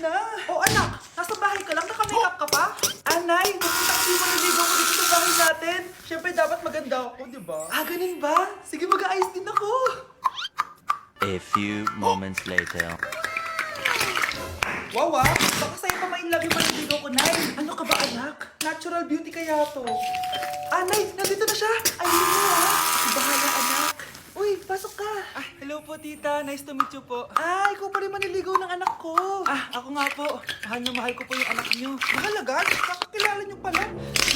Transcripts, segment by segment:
na. Oh anak, nasa bahay ka lang, naka-makeup ka pa? Anay, pupunta kasi maniligaw ko dito sa bahay natin. Siyempre dapat maganda ako, di ba? Ah, ganun ba? Sige, mag-aayos din ako. A few moments later. Wow baka sa'yo pa ma-inlove yung maniligaw ko, Nay. Ano ka ba anak? Natural beauty kaya to. Ah, Nay, nandito na siya. Ay, hindi mo bahala anak. Uy, pasok ka. Ah, hello po tita, nice to meet you po. Ah, ikaw pa rin maniligaw ng anak ko. Ah, ako nga po. Mahal ko po yung anak niyo. Mahalaga? Kakakilala niyo pala.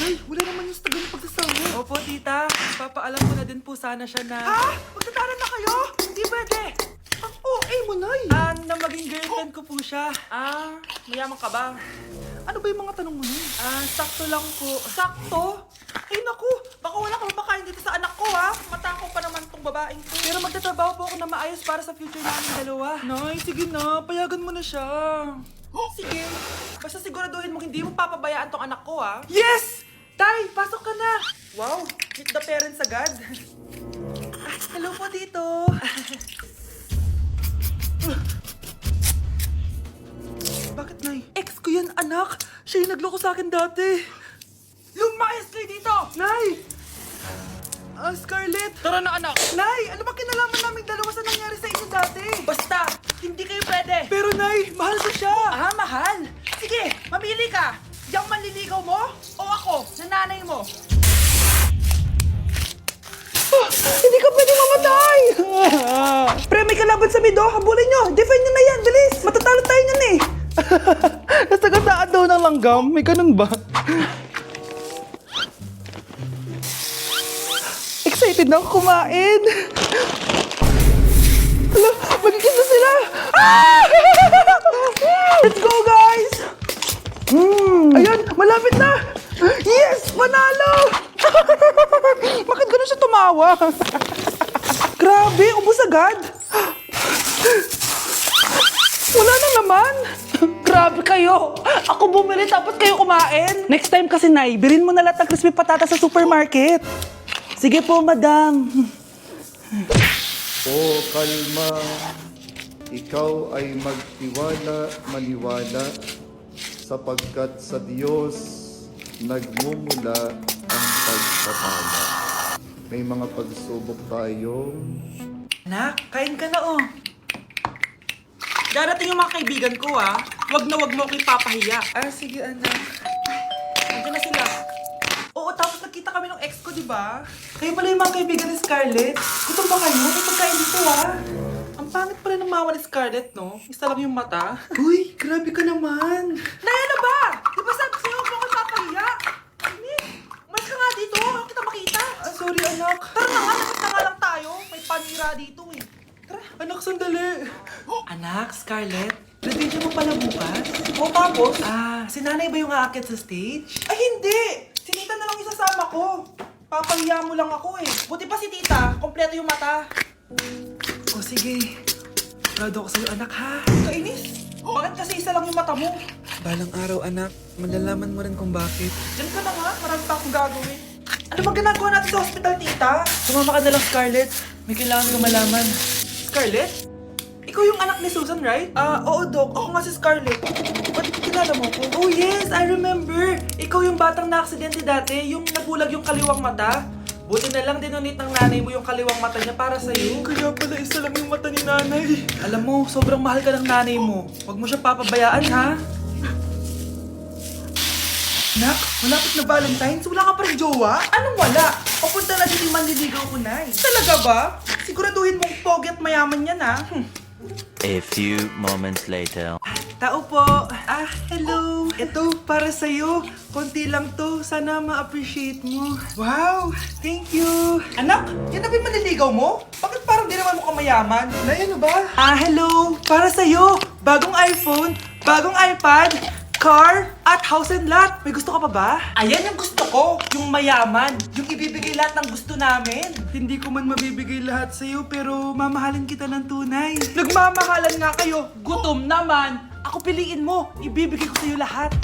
Ay, wala naman yung tagal ng pagsasama. Opo tita, papaalam ko na din po sana siya na... Ah, magtataran na kayo? Hindi pwede. Ang OA mo, Nay. Ah, na maging girlfriend ko po siya. Ah, mayaman ka ba? Ano ba yung mga tanong mo nun? Ah, sakto lang po. Sakto? Ay naku, baka wala ka mapakain dito sa anak ko ha. Matako pa naman tong babaeng to. Pero magtatrabaho po ako na maayos para sa future namin dalawa. Nay, sige na, payagan mo na siya. Sige, basta siguraduhin mo hindi mo papabayaan tong anak ko ha. Yes! Tay, pasok ka na. Wow, meet the parents agad. Ah, hello po dito. Bakit, Nay? Ex ko yan, anak. Siya yung nagloko sa akin dati. Lumayas kayo dito! Nay! Ah, Scarlett! Tara na anak! Nay! Ano ba kinalaman namin dalawa sa nangyari sa inyo dati? Basta, hindi kayo pwede! Pero, Nay, mahal ko siya! Ah, mahal! Sige, mamili ka! Yung manliligaw mo o ako, na nanay mo? Hindi ka pwede mamatay! Pre, may kalaban sa mido. Habulin nyo! Defend nyo na yan! Bilis! Matatalo tayo nyan eh! Nasagasaan daw ng langgam? May ganun ba? Excited na ako kumain! Hala, magiging na sila! Ah! Let's go, guys! Ayun, malapit na! Yes! Panalo! Bakit ganun siya tumawa? Grabe, ubos agad! Wala na naman! Grabe kayo! Ako bumili tapos kayo kumain! Next time kasi, Nay, bilhin mo na lahat ng crispy patata sa supermarket. Sige po, madam. O kalma, ikaw ay magtiwala, maniwala, sapagkat sa Diyos nagmumula ang pagpapala. May mga pagsubok tayo. Anak, kain ka na oh. Darating yung mga kaibigan ko ah. Wag na wag mo ako ipapahiya. Ah, sige anak. Nandiyan na sila. Oo, tapos nagkita kami ng ex ko, di ba? Kayo pala yung mga kaibigan ni Scarlett. Gutom ba kayo? May pagkain dito ah. Ang pangit pala ng mama ni Scarlett, no? Isa lang yung mata. Uy, grabe ka naman. Nay, ano ba? Di ba sabi sa'yo, huwag mo ako ipapahiya? Nick, umalis ka nga dito. Huwag kita makita. Ah, sorry anak. Tara na nga, nakita nga lang tayo. May panira dito eh. Tara, anak, sandali. Anak, Scarlett, graduation mo pala bukas? O tapos? Ah, si nanay ba yung aakyat sa stage? Ay, hindi! Si tita na lang isasama ko. Papahiya mo lang ako eh. Buti pa si tita, kompleto yung mata. O sige, proud ako sa'yo anak ha. Kainis. Bakit kasi isa lang yung mata mo? Balang araw anak, malalaman mo rin kung bakit. Diyan ka na nga, marami pa akong gagawin. Ano bang ginagawa natin sa hospital, tita? Sumama ka na lang Scarlett, may kailangan ka malaman. Scarlett? Ikaw yung anak ni Susan, right? Ah, oo Doc, ako nga si Scarlett. Ba't kilala mo ko? Oh yes, I remember. Ikaw yung batang na-aksidente dati, yung nabulag yung kaliwang mata. Buti na lang dinonate ng nanay mo yung kaliwang mata niya para sa'yo. Kaya pala isa lang yung mata ni nanay. Alam mo, sobrang mahal ka ng nanay mo. Huwag mo siya papabayaan, ha? Nak, malapit na Valentine's, wala ka pa rin jowa? Anong wala? Papunta na din yung manliligaw ko, Nay. Talaga ba? Siguraduhin mong pogi at mayaman yan, ha? A few moments later. Tao po. Ah, hello. Ito, para sa'yo. Konti lang to. Sana ma-appreciate mo. Wow, thank you. Anak, yan na ba yung manliligaw mo? Bakit parang di naman mukhang mayaman? Nay, ano ba? Ah, hello. Para sa'yo. Bagong iPhone, bagong iPad, car, at house and lot. May gusto ka pa ba? Ayan yung gusto ko, yung mayaman, yung ibibigay lahat ng gusto namin. Hindi ko man mabibigay lahat sa'yo, pero mamahalin kita ng tunay. Nagmamahalan nga kayo, gutom naman. Ako piliin mo, ibibigay ko sa'yo lahat.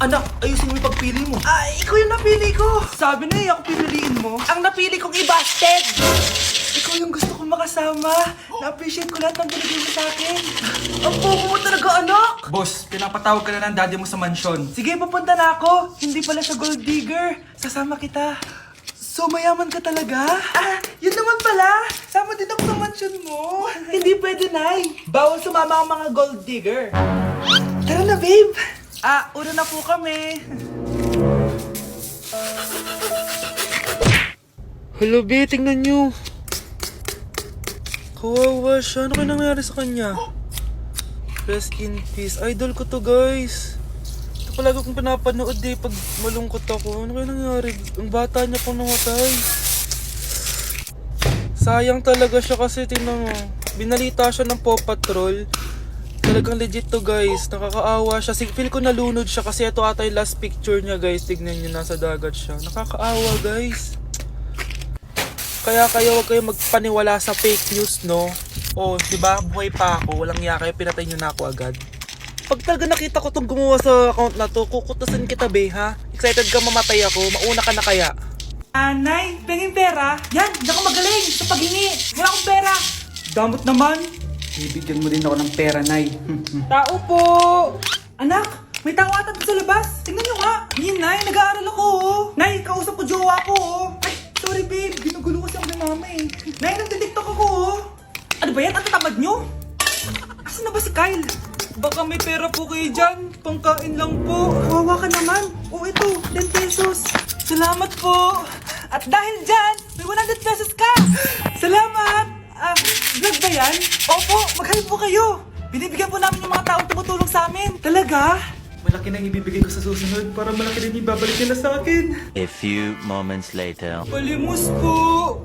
Anak, ayusin mo yung pagpili mo. Ah, ikaw yung napili ko. Sabi na ako pipiliin mo. Ang napili kong i-busted. Ikaw yung gusto kong makasama. Na-appreciate ko lahat ng binigay mo sa akin. Ang bobo mo talaga, anak. Boss, pinapatawag ka na ng daddy mo sa mansyon. Sige, papunta na ako. Hindi pala siya gold digger. Sasama kita. So, mayaman ka talaga? Yun naman pala. Sama din ako sa mansyon mo. Hindi pwede, Nay. Bawal sumama ang mga gold digger. Tara na, babe. Una na po kami. Hello, babe. Tingnan nyo. Kawawa siya. Ano kaya nangyari sa kanya? Rest in peace. Idol ko to, guys. Ito palagi kong pinapanood pag malungkot ako. Ano kaya nangyari? Ang bata niya pang namatay. Sayang talaga siya kasi tingnan mo. Binalita siya ng Paw Patrol. Talagang legit to, guys. Nakakaawa siya. Feel ko nalunod siya kasi ito ata yung last picture niya, guys. Tignan niyo, nasa dagat siya. Nakakaawa, guys. Kaya kayo, huwag kayo magpaniwala sa fake news, no? Oh, di ba? Buhay pa ako. Walang iya kayo. Pinatay nyo na ako agad. Pag talaga nakita ko tong gumawa sa account na to, kukutasin kita, be, ha? Excited ka mamatay ako. Mauna ka na kaya. Nay, pengin pera? Yan, hindi ako magaling sa paghingi. Wala akong pera. Damot naman. Bibigyan mo din ako ng pera, Nay. Tao po! Anak, may tao ata sa labas. Tingnan nyo nga. Yan, Nay, nag-aaral ako, oh. Nay, kausap ko jowa ko, oh. Ay, sorry, babe. Ginugulo kasi ako ni mama, eh. Nay, nagtitiktok ako, oh. Ano ba yan? Ang tatamad nyo? Asan na ba si Kyle? Baka may pera po kayo dyan. Pangkain lang po. Kawawa ka naman. Oh, ito. 10 pesos. Salamat po. At dahil dyan, may 100 pesos ka. Salamat. Vlog ba yan? Opo, mag-help po kayo. Binibigyan po namin yung mga taong tumutulong sa amin. Talaga? Malaki na ibibigay ko sa susunod para malaki din ibabalik nila sa akin. A few moments later. Palimos po.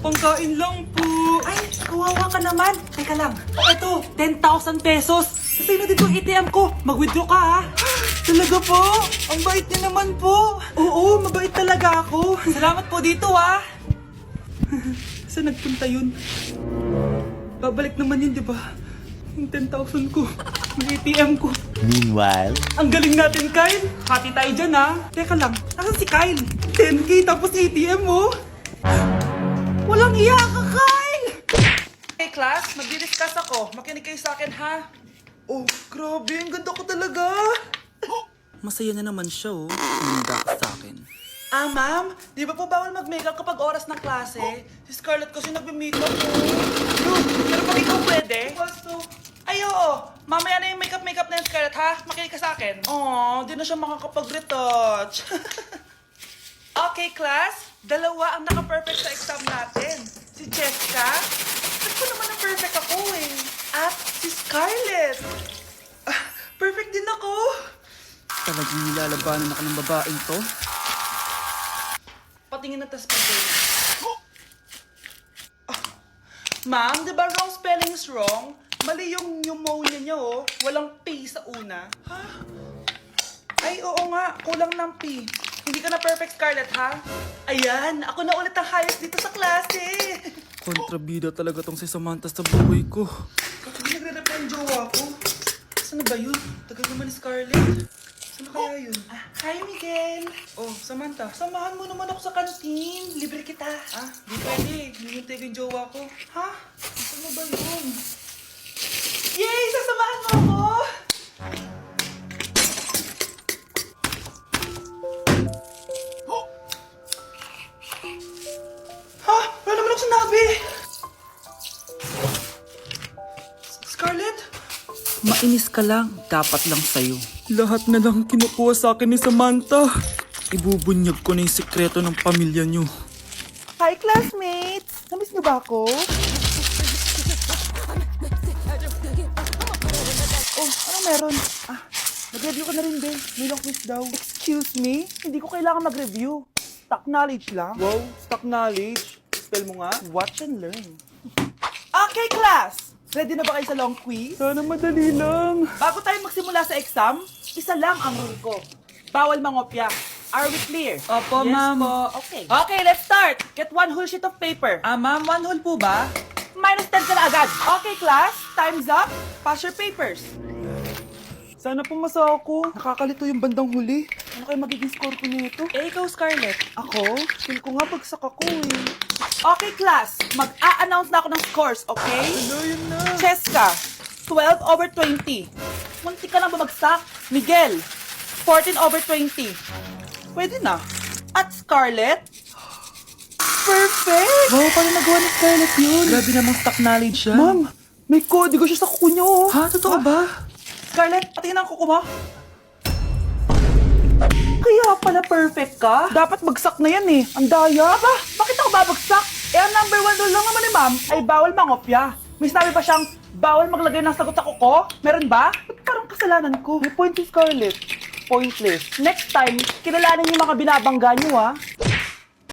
Pangkain lang po. Ay, kawawa ka naman. Teka lang. Ito, 10,000 pesos. Kasi na dito yung ATM ko. Mag-withdraw ka, ha? Talaga po? Ang bait niya naman po. Oo, mabait talaga ako. Salamat po dito, ha? Saan nagpunta yun? Babalik naman yun, di ba? Yung 10,000 ko. Yung ATM ko. Meanwhile. Ang galing natin, Kyle. Hati tayo dyan, ha? Teka lang, nasan si Kyle? 10K tapos ATM, oh. Walang iya ka, Kyle! Hey, class, magdi-discuss ako. Makinig kayo sa akin, ha? Oh, grabe. Ang ganda ko talaga. Masaya na naman siya, oh. Handa ka sa akin. Ma'am, di ba po bawal mag-makeup kapag oras ng klase? Si Scarlett kasi nagme-makeup po. Pero pag ikaw pwede? Ay, oo. Mamaya na yung makeup na yung Scarlett, ha? Makinig ka sa akin. Di na siya makakapag-retouch. Okay, class. Dalawa ang naka-perfect sa exam natin. Si Cheska. Ba't ko naman na-perfect ako, eh? At si Scarlett. Perfect din ako. Talagang nilalabanan ako ng babaeng to. Patingin na tas patingin. Ma'am, di ba wrong spelling is wrong? Mali yung pneumonia niya, oh. Walang P sa una. Ha? Ay, oo nga. Kulang ng P. Hindi ka na perfect, Scarlett, ha? Ayan, ako na ulit ang highest dito sa klase. Kontrabida talaga tong si Samantha sa buhay ko. Kapag nagre-reply ang jowa ko. Saan na ba yun? Tagal naman ni Scarlett. Saan kaya yun? Hi, Miguel. Oh, Samantha, samahan mo naman ako sa kantin. Libre kita. Di pwede. Hinihintay ko yung jowa ko. Ha? Saan na ba yun? Yay! Sasamahan mo ako! Ha? Wala naman ako sinabi! Scarlett? Mainis ka lang. Dapat lang sa'yo. Lahat na lang kinukuha sa akin ni Samantha. Ibubunyag ko na yung sikreto ng pamilya niyo. Hi, classmates! Namiss niyo ba ako? Oh, ano meron? Nag-review ka na rin, Ben. May long quiz daw. Excuse me? Hindi ko kailangan mag-review. Stock knowledge lang. Wow, stock knowledge. Spell mo nga. Watch and learn. Okay, class! Ready na ba kayo sa long quiz? Sana madali lang. Bago tayo magsimula sa exam, isa lang ang rule ko. Bawal mangopya. Are we clear? Opo, yes, ma'am. Po. Okay. Okay, let's start. Get one whole sheet of paper. Ma'am, 1 whole po ba? Minus 10 ka na agad. Okay, class. Time's up. Pass your papers. Sana pumasa ako. Nakakalito yung bandang huli. Ano kayo magiging score ko nito? Ikaw, Scarlett. Ako? Feel ko nga bagsak ako eh. Okay, class. Mag-a-announce na ako ng scores, okay? Ano, yun na. Cheska, 12/20. Munti ka lang bumagsak. Miguel, 14/20. Pwede na. At Scarlett, perfect! Wow, paano nagawa ni Scarlett yun? Grabe namang stock knowledge siya. Ma'am, may kodigo siya sa kuko niyo. Ha? Totoo ba? Scarlett, patingin ang kuko mo. Kaya pala perfect ka? Dapat bagsak na yan eh. Ang daya. Aba, bakit ako babagsak? Eh, ang number 1 rule lang naman ni ma'am ay bawal mangopya. May sinabi pa siyang bawal maglagay ng sagot sa kuko. Meron ba? Ba't parang kasalanan ko? May point si Scarlett. Pointless. Next time, kilalanin niyo mga binabangga niyo ha.